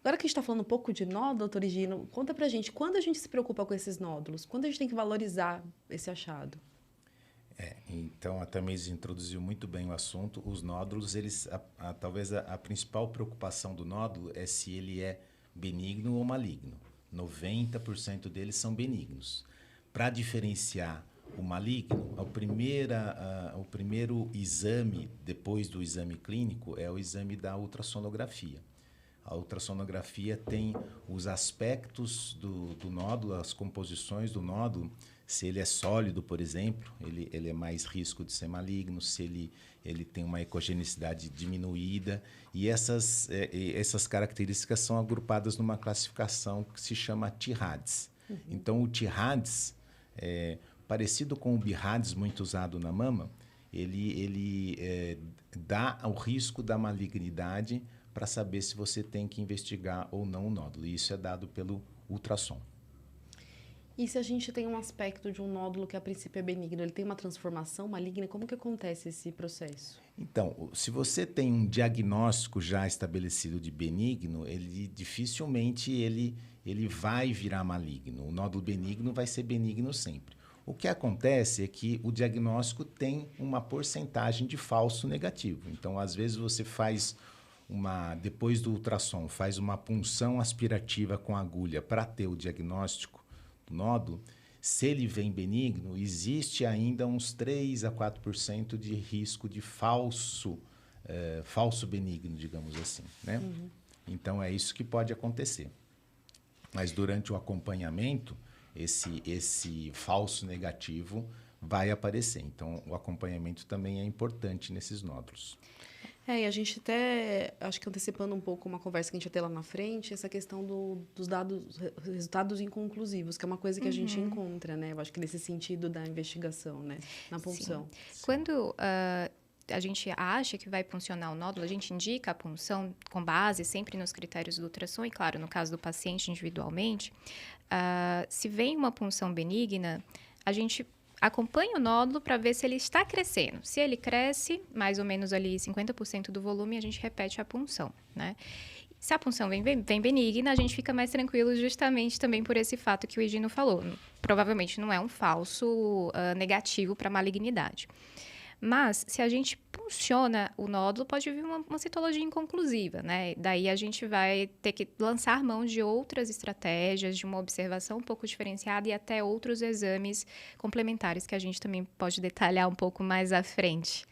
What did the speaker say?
Agora que a gente está falando um pouco de nódulo, doutor Higino, conta pra gente, quando a gente se preocupa com esses nódulos? Quando a gente tem que valorizar esse achado? Então, a Tamires introduziu muito bem o assunto. Os nódulos, talvez a principal preocupação do nódulo é se ele é benigno ou maligno. 90% deles são benignos. Para diferenciar o maligno, o primeiro exame, depois do exame clínico, é o exame da ultrassonografia. A ultrassonografia tem os aspectos do nódulo, as composições do nódulo. Se ele é sólido, por exemplo, ele é mais risco de ser maligno. Se ele tem uma ecogenicidade diminuída. E essas características são agrupadas numa classificação que se chama TIRADS. Então, o TIRADS, parecido com o BIRADS, muito usado na mama, ele dá o risco da malignidade para saber se você tem que investigar ou não o nódulo. E isso é dado pelo ultrassom. E se a gente tem um aspecto de um nódulo que a princípio é benigno, ele tem uma transformação maligna, como que acontece esse processo? Então, se você tem um diagnóstico já estabelecido de benigno, ele dificilmente ele vai virar maligno. O nódulo benigno vai ser benigno sempre. O que acontece é que o diagnóstico tem uma porcentagem de falso negativo. Então, às vezes você depois do ultrassom, faz uma punção aspirativa com agulha para ter o diagnóstico do nódulo. Se ele vem benigno, existe ainda uns 3 a 4% de risco de falso benigno, digamos assim, né? Então, é isso que pode acontecer. Mas durante o acompanhamento, esse falso negativo vai aparecer. Então, o acompanhamento também é importante nesses nódulos. E a gente até, acho que antecipando um pouco uma conversa que a gente ia ter lá na frente, essa questão dos dados, resultados inconclusivos, que é uma coisa que a gente encontra, né? Eu acho que nesse sentido da investigação, né? Na Sim. punção. Quando a gente acha que vai puncionar o nódulo, a gente indica a punção com base sempre nos critérios do ultrassom e, claro, no caso do paciente individualmente. Se vem uma punção benigna, a gente acompanha o nódulo para ver se ele está crescendo. Se ele cresce, mais ou menos ali 50% do volume, a gente repete a punção, né? Se a punção vem benigna, a gente fica mais tranquilo justamente também por esse fato que o Higino falou. Provavelmente não é um falso negativo para malignidade. Mas, se a gente punciona o nódulo, pode vir uma citologia inconclusiva, né? Daí a gente vai ter que lançar mão de outras estratégias, de uma observação um pouco diferenciada e até outros exames complementares que a gente também pode detalhar um pouco mais à frente.